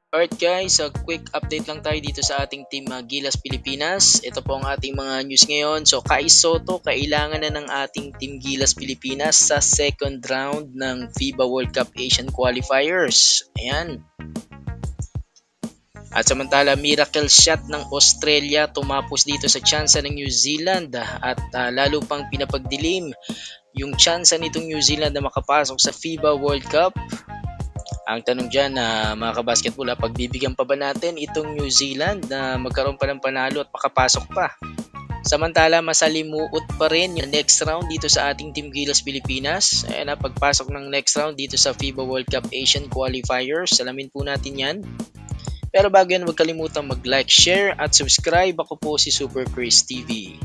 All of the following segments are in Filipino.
Alright guys, so quick update lang tayo dito sa ating team Gilas Pilipinas. Ito po ang ating mga news ngayon. So Kai Soto, kailangan na ng ating team Gilas Pilipinas sa second round ng FIBA World Cup Asian Qualifiers. Ayan. At samantala, miracle shot ng Australia tumapos dito sa tsansa ng New Zealand at lalo pang pinapagdilim yung tsansa nitong New Zealand na makapasok sa FIBA World Cup. Ang tanong dyan mga kabasketball, pagbibigyan pa ba natin itong New Zealand na magkaroon pa ng panalo at makapasok pa? Samantala, masalimuot pa rin yung next round dito sa ating Team Gilas Pilipinas. Ayan pagpasok ng next round dito sa FIBA World Cup Asian Qualifiers. Salamin po natin yan. Pero bago yan, huwag kalimutang mag-like, share at subscribe. Ako po si Super Chris TV.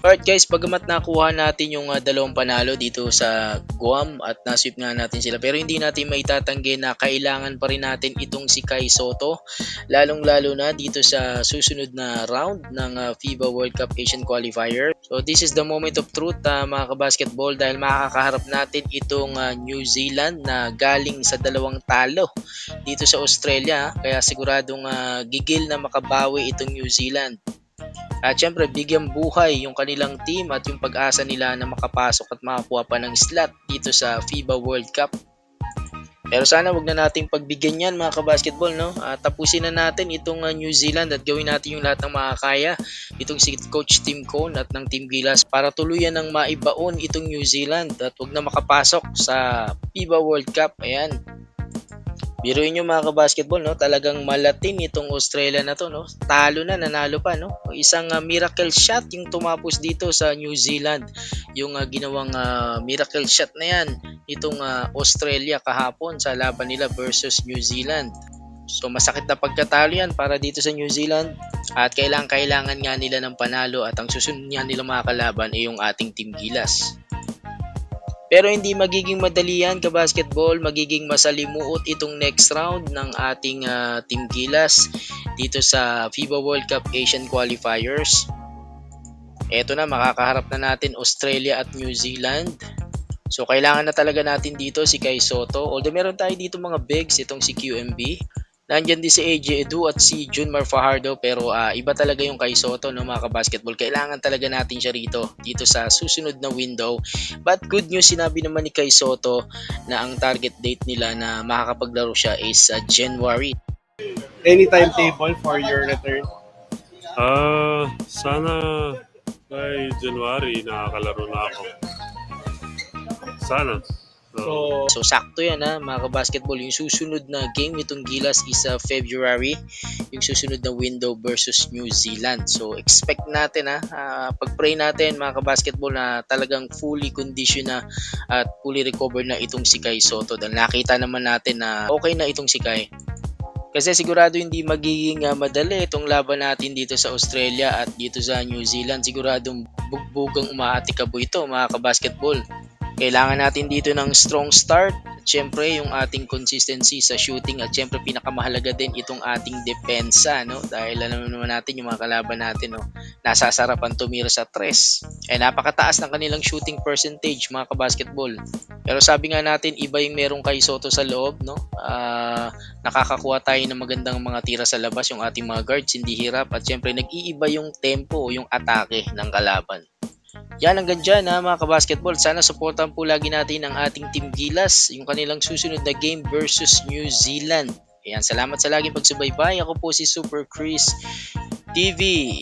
Alright guys, bagamat nakuha natin yung dalawang panalo dito sa Guam at nasweep nga natin sila, pero hindi natin maitatanggi na kailangan pa rin natin itong si Kai Soto, lalong lalo na dito sa susunod na round ng FIBA World Cup Asian Qualifier. So this is the moment of truth mga kabasketball, dahil makakaharap natin itong New Zealand na galing sa dalawang talo dito sa Australia, kaya siguradong gigil na makabawi itong New Zealand. At syempre, bigyan buhay yung kanilang team at yung pag-asa nila na makapasok at makakuha pa ng slot dito sa FIBA World Cup. Pero sana wag na nating pagbigyan yan mga kabasketball, no? Tapusin na natin itong New Zealand at gawin natin yung lahat ng makakaya itong si Coach Tim Cone at ng Team Gilas para tuluyan ng maibaon itong New Zealand at wag na makapasok sa FIBA World Cup. Ayan. Biruin nyo mga kabasketball, no? Talagang malatin itong Australia na to, no? Talo na, nanalo pa, no? Isang miracle shot yung tumapos dito sa New Zealand. Yung ginawang miracle shot na yan itong Australia kahapon sa laban nila versus New Zealand. So masakit na pagkatalo yan para dito sa New Zealand at kailangan nga nila ng panalo at ang susunod nga nila mga kalaban ay yung ating Team Gilas. Pero hindi magiging madali yan kabasketball, magiging masalimuot itong next round ng ating Team Gilas dito sa FIBA World Cup Asian Qualifiers. Eto na, makakaharap na natin Australia at New Zealand. So kailangan na talaga natin dito si Kai Soto. Although meron tayo dito mga bigs, itong si QMB. Nandyan din si AJ Edu at si Junmar Fajardo, pero iba talaga yung Kai Soto, no, mga kabasketball. Kailangan talaga natin siya dito sa susunod na window. But good news, sinabi naman ni Kai Soto na ang target date nila na makakapaglaro siya is January. Any timetable for your return? Sana by January nakakalaro na ako. Sana. So sakto yan mga kabasketball. Yung susunod na game nitong Gilas is February, yung susunod na window versus New Zealand. So expect natin pag-pray natin mga kabasketball na talagang fully condition na at fully recovered na itong si Kai Soto. Dahil nakita naman natin na okay na itong si Kai. Kasi sigurado hindi magiging madali itong laban natin dito sa Australia at dito sa New Zealand. Siguradong bugbugang umaatikabo ito mga kabasketball. Kailangan natin dito ng strong start at syempre yung ating consistency sa shooting at syempre pinakamahalaga din itong ating depensa, no? Dahil alam naman natin yung mga kalaban natin, no, nasasarapan tumira sa tres. Napakataas ng kanilang shooting percentage mga kabasketball. Pero sabi nga natin, iba yung merong Kai Soto sa loob, no? Nakakakuha tayo ng magandang mga tira sa labas, yung ating mga guards hindi hirap at syempre nag-iiba yung tempo, yung atake ng kalaban. Yan, hanggang dyan mga kabasketball. Sana supportan po lagi natin ang ating Team Gilas, yung kanilang susunod na game versus New Zealand. Ayan, salamat sa laging pagsubaybay. Ako po si Super Chris TV.